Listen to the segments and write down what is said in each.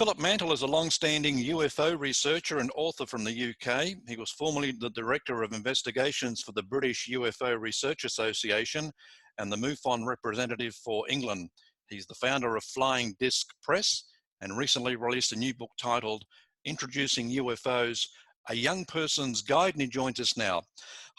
Philip Mantle is a long-standing UFO researcher and author from the UK. He was formerly the Director of Investigations for the British UFO Research Association and the MUFON representative for England. He's the founder of Flying Disc Press and recently released a new book titled Introducing UFOs, A Young Person's Guide, and he joins us now.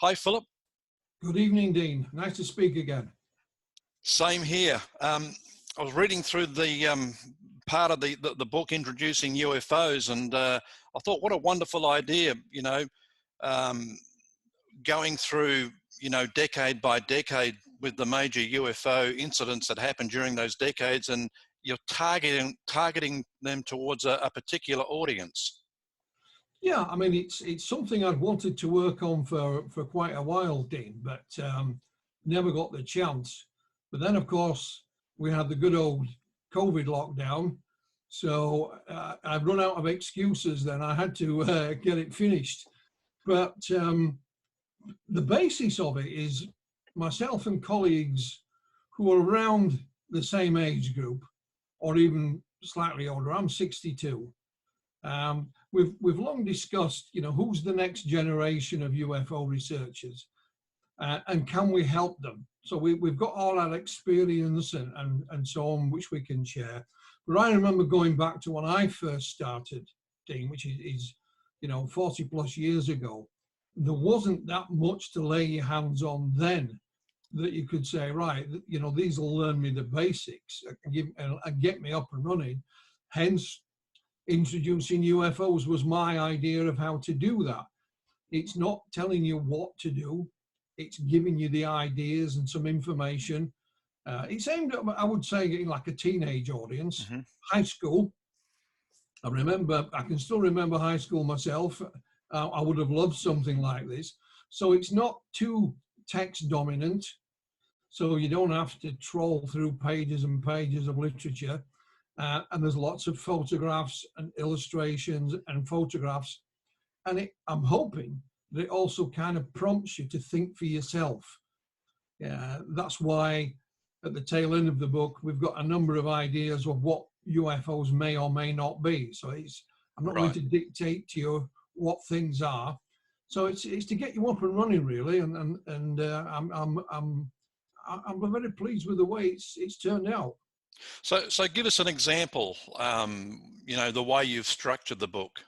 Hi, Philip. Good evening, Dean. Nice to speak again. Same here. I was reading through the part of the book Introducing UFOs, and I thought, what a wonderful idea, going through, decade by decade with the major UFO incidents that happened during those decades, and you're targeting them towards a particular audience. Yeah, I mean, it's something I'd wanted to work on for quite a while, Dean, but never got the chance. But then, of course, we had the good old COVID lockdown. So I've run out of excuses then. I had to get it finished. But the basis of it is myself and colleagues who are around the same age group, or even slightly older. I'm 62. We've long discussed, who's the next generation of UFO researchers, and can we help them? So we've got all that experience and so on, which we can share. But I remember going back to when I first started, Dean, which is 40 plus years ago. There wasn't that much to lay your hands on then that you could say, right, these will learn me the basics and get me up and running. Hence, introducing UFOs was my idea of how to do that. It's not telling you what to do. It's giving you the ideas and some information. It's aimed at, I would say, like a teenage audience, high school. I can still remember high school myself. I would have loved something like this. So it's not too text dominant. So you don't have to troll through pages and pages of literature. And there's lots of photographs and illustrations and photographs. And I'm hoping that it also kind of prompts you to think for yourself. That's why at the tail end of the book, we've got a number of ideas of what UFOs may or may not be. So I'm not going to dictate to you what things are. So it's to get you up and running, really. And I'm very pleased with the way it's turned out. So give us an example, the way you've structured the book.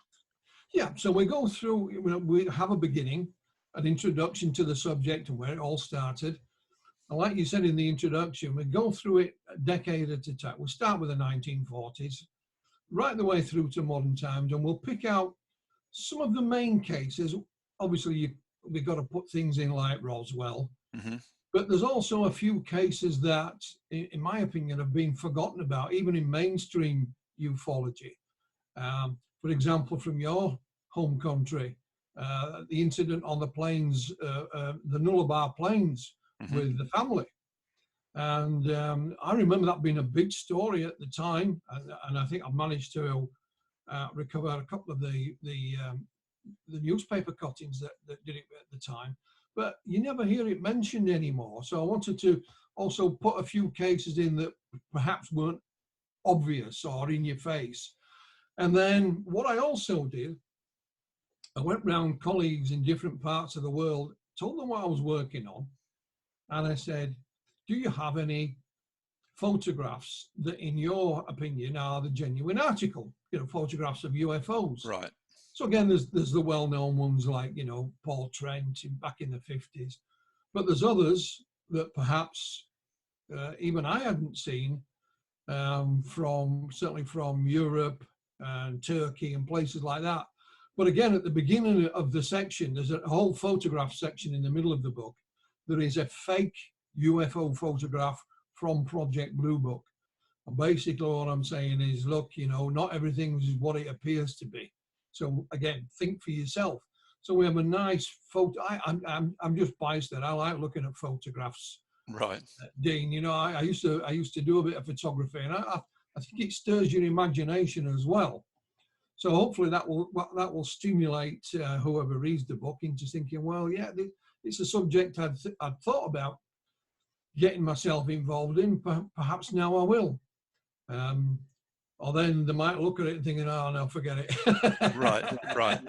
Yeah, so we go through, we have a beginning, an introduction to the subject and where it all started. And like you said in the introduction, we go through it a decade at a time. We'll start with the 1940s, right the way through to modern times, and we'll pick out some of the main cases. Obviously, we've got to put things in like Roswell. But there's also a few cases that, in my opinion, have been forgotten about, even in mainstream ufology. For example, from your home country, the incident on the plains, the Nullarbor Plains with the family. And I remember that being a big story at the time. And I think I've managed to recover a couple of the newspaper cuttings that did it at the time. But you never hear it mentioned anymore. So I wanted to also put a few cases in that perhaps weren't obvious or in your face. And then what I also did, I went round colleagues in different parts of the world, told them what I was working on. And I said, do you have any photographs that in your opinion are the genuine article, photographs of UFOs? Right. So again, there's the well-known ones like, Paul Trent back in the 50s. But there's others that perhaps even I hadn't seen, certainly from Europe and Turkey and places like that. But again, at the beginning of the section, there's a whole photograph section in the middle of the book. There is a fake UFO photograph from Project Blue Book. And basically what I'm saying is, look, not everything is what it appears to be. So again, think for yourself. So we have a nice photo. I'm just biased that I like looking at photographs. Right. Dean, I used to do a bit of photography, and I think it stirs your imagination as well. So hopefully that will stimulate whoever reads the book into thinking, well, yeah, it's a subject I'd thought about getting myself involved in. Perhaps now I will. or then they might look at it and thinking, oh no, forget it. Right, right.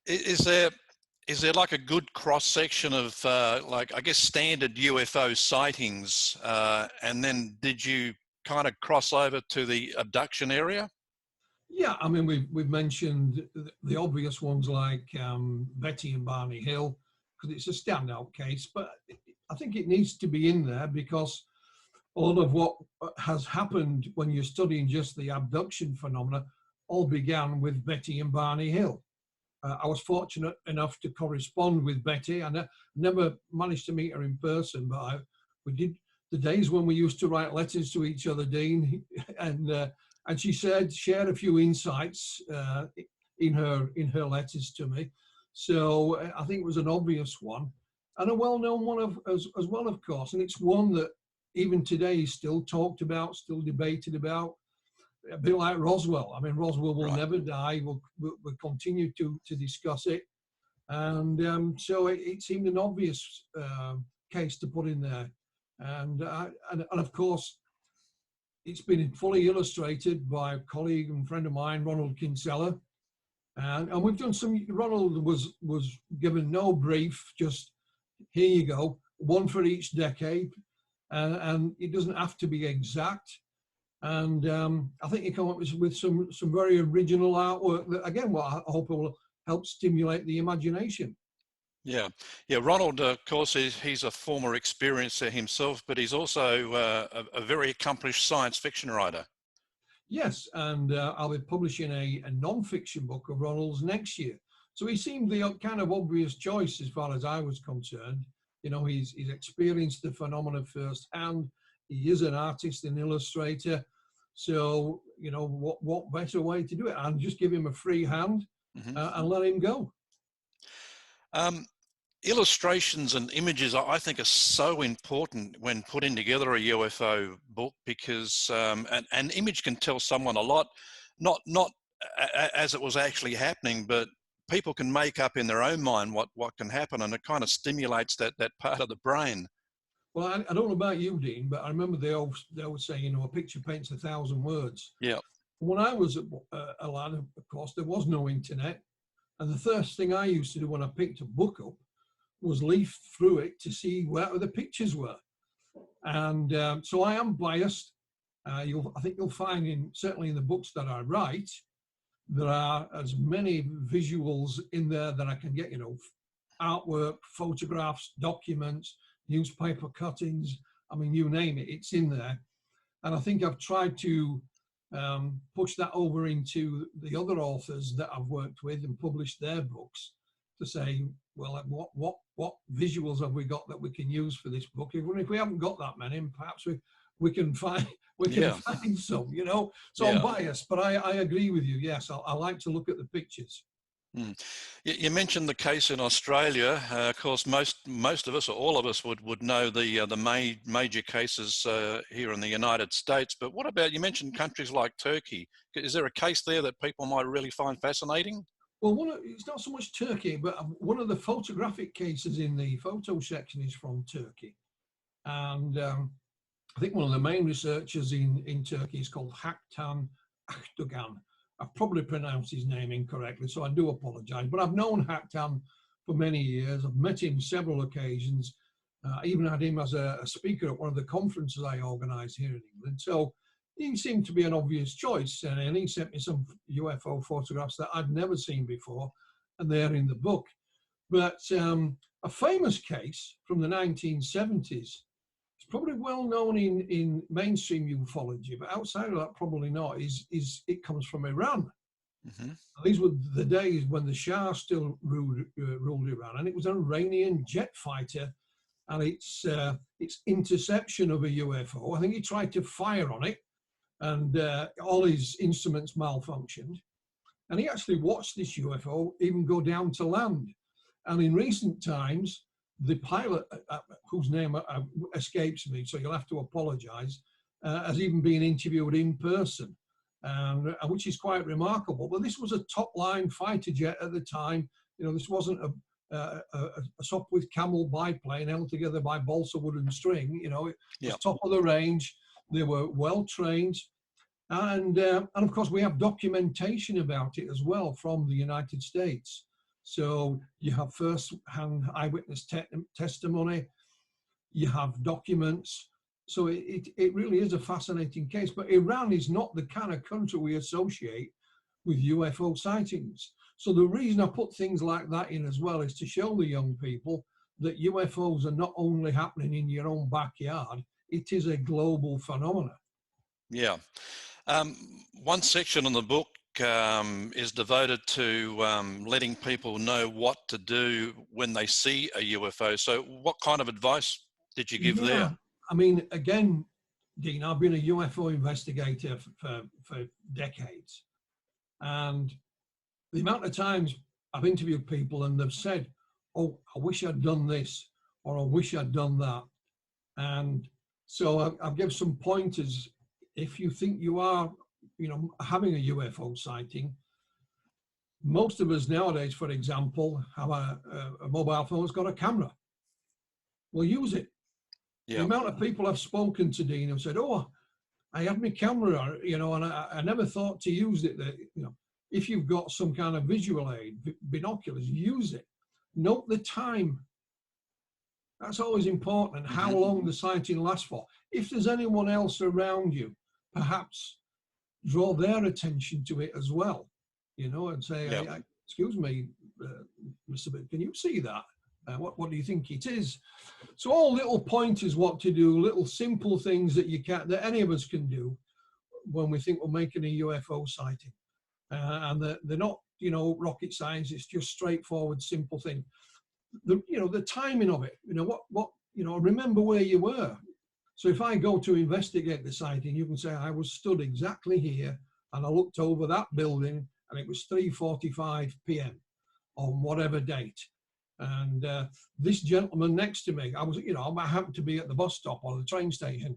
Is there like a good cross section of like, I guess, standard UFO sightings, and then did you kind of cross over to the abduction area? Yeah, I mean, we've mentioned the obvious ones like Betty and Barney Hill, because it's a standout case, but I think it needs to be in there because a lot of what has happened when you're studying just the abduction phenomena all began with Betty and Barney Hill. I was fortunate enough to correspond with Betty. I never managed to meet her in person, but we did the days when we used to write letters to each other, Dean, and she shared a few insights in her letters to me. So I think it was an obvious one, and a well-known one as well, of course. And it's one that even today is still talked about, still debated about. A bit like Roswell. I mean, Roswell will never die. We'll continue to discuss it. And so it seemed an obvious case to put in there. And of course, it's been fully illustrated by a colleague and friend of mine, Ronald Kinsella. And we've done some, Ronald was given no brief, just here you go, one for each decade. And it doesn't have to be exact. And I think you come up with some very original artwork that, again, what I hope will help stimulate the imagination. Yeah, yeah. Ronald, of course, he's a former experiencer himself, but he's also a very accomplished science fiction writer. Yes, and I'll be publishing a non-fiction book of Ronald's next year. So he seemed the kind of obvious choice as far as I was concerned. You know, he's experienced the phenomena firsthand. He is an artist and illustrator. So, you know, what better way to do it? And just give him a free hand and let him go. Illustrations and images, I think, are so important when putting together a UFO book because an image can tell someone a lot, not as it was actually happening, but people can make up in their own mind what can happen, and it kind of stimulates that part of the brain. Well, I don't know about you, Dean, but I remember they would say, you know, a picture paints 1,000 words. Yeah. When I was a lad, of course, there was no internet. And the first thing I used to do when I picked a book up was leaf through it to see where the pictures were. And so I am biased. I think you'll find certainly in the books that I write, there are as many visuals in there that I can get, you know, artwork, photographs, documents, newspaper cuttings. I mean, you name it, it's in there. And I think I've tried to push that over into the other authors that I've worked with and published their books to say, well, what visuals have we got that we can use for this book? Even if we haven't got that many, perhaps we can find find some, you know. So I'm biased, but I agree with you. Yes, I like to look at the pictures. You mentioned the case in Australia. Of course, most of us, or all of us, would know the major cases here in the United States. But what about, you mentioned countries like Turkey? Is there a case there that people might really find fascinating? Well, it's not so much Turkey, but one of the photographic cases in the photo section is from Turkey. And I think one of the main researchers in Turkey is called Haktan Akdogan. I've probably pronounced his name incorrectly, so I do apologize. But I've known Haktan for many years. I've met him several occasions. I even had him as a speaker at one of the conferences I organized here in England. So he seemed to be an obvious choice. And he sent me some UFO photographs that I'd never seen before, and they're in the book. But a famous case from the 1970s, it's probably well known in mainstream ufology, but outside of that, probably not, is it comes from Iran. These were the days when the Shah still ruled Iran, and it was an Iranian jet fighter, and its interception of a UFO. I think he tried to fire on it, and all his instruments malfunctioned. And he actually watched this UFO even go down to land. And in recent times, the pilot, whose name escapes me, so you'll have to apologize, has even been interviewed in person, which is quite remarkable. But this was a top-line fighter jet at the time. You know, this wasn't a Sopwith Camel biplane held together by balsa wood and string. You know, it was top of the range. They were well trained, And of course, we have documentation about it as well from the United States. So you have first-hand eyewitness testimony, you have documents. So it really is a fascinating case. But Iran is not the kind of country we associate with UFO sightings. So the reason I put things like that in as well is to show the young people that UFOs are not only happening in your own backyard, it is a global phenomenon. Yeah. One section in the book is devoted to letting people know what to do when they see a UFO. So what kind of advice did you give there? I mean, again, Dean, I've been a UFO investigator for decades. And the amount of times I've interviewed people and they've said, oh, I wish I'd done this, or I wish I'd done that. And so I'll give some pointers. If you think you are, having a UFO sighting, most of us nowadays, for example, have a mobile phone that's got a camera. Well, use it. Yeah. The amount of people I've spoken to, Dean, have said, oh, I had my camera, and I never thought to use it. That, if you've got some kind of visual aid, binoculars, use it. Note the time. That's always important, and how long the sighting lasts for. If there's anyone else around you, perhaps draw their attention to it as well, and say, excuse me, Mr. Bit, can you see that? What do you think it is? So all little pointers what to do, little simple things that any of us can do when we think we're making a UFO sighting. And they're not, rocket science, it's just straightforward, simple thing. The timing of it, remember where you were. So if I go to investigate the sighting, you can say I was stood exactly here and I looked over that building and it was 3:45 p.m. on whatever date. And this gentleman next to me, I happened to be at the bus stop or the train station.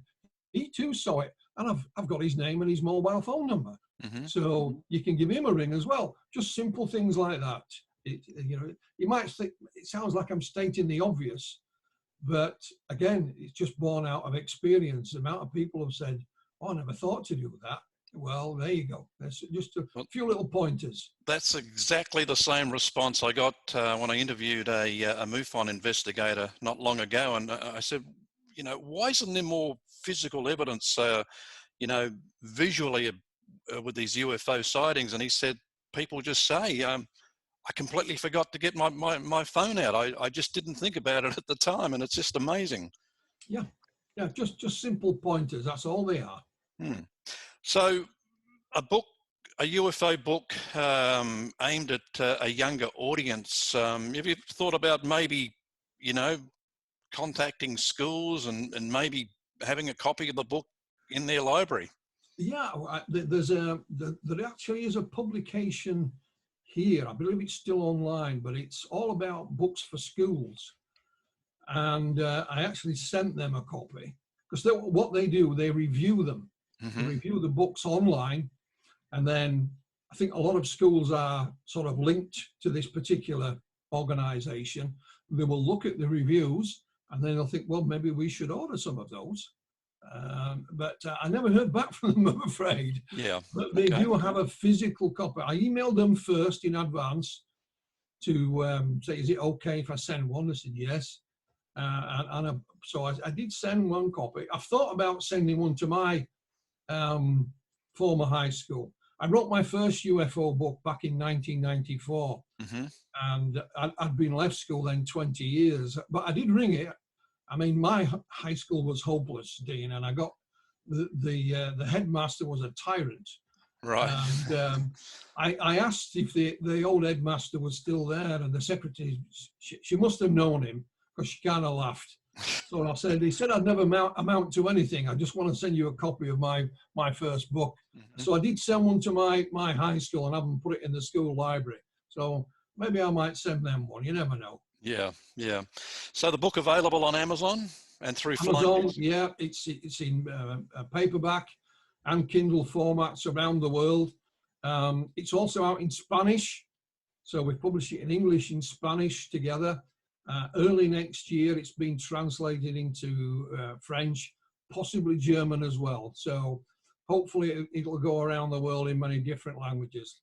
He too saw it, and I've got his name and his mobile phone number. So you can give him a ring as well. Just simple things like that. You might think it sounds like I'm stating the obvious, but again, it's just born out of experience. The amount of people have said, oh, I never thought to do that. Well, there you go. That's just a few little pointers. That's exactly the same response I got when I interviewed a MUFON investigator not long ago. And I said, why isn't there more physical evidence, visually with these UFO sightings? And he said, people just say, I completely forgot to get my phone out. I just didn't think about it at the time. And it's just amazing. Yeah, just simple pointers. That's all they are. So a UFO book aimed at a younger audience. Have you thought about maybe, contacting schools and maybe having a copy of the book in their library? Yeah, there actually is a publication here. I believe it's still online, but it's all about books for schools. And I actually sent them a copy because what they do, they review them. They review the books online, and then I think a lot of schools are sort of linked to this particular organization. They will look at the reviews and then they'll think, well, maybe we should order some of those. But I never heard back from them, I'm afraid. Yeah. But they do have a physical copy. I emailed them first in advance to say, is it okay if I send one? They said yes. So I did send one copy. I've thought about sending one to my former high school. I wrote my first UFO book back in 1994, and I'd been left school then 20 years, but I did ring it. I mean, my high school was hopeless, Dean, and I got the headmaster was a tyrant. Right. And I asked if the old headmaster was still there, and the secretary, she must have known him because she kind of laughed. So I said, he said I'd never amount to anything. I just want to send you a copy of my first book. So I did send one to my high school and have them put it in the school library. So maybe I might send them one. You never know. Yeah. So the book available on Amazon and through Amazon, yeah, it's in paperback and Kindle formats around the world. It's also out in Spanish. So we publish it in English and Spanish together. Early next year, it's been translated into French, possibly German as well. So hopefully it'll go around the world in many different languages.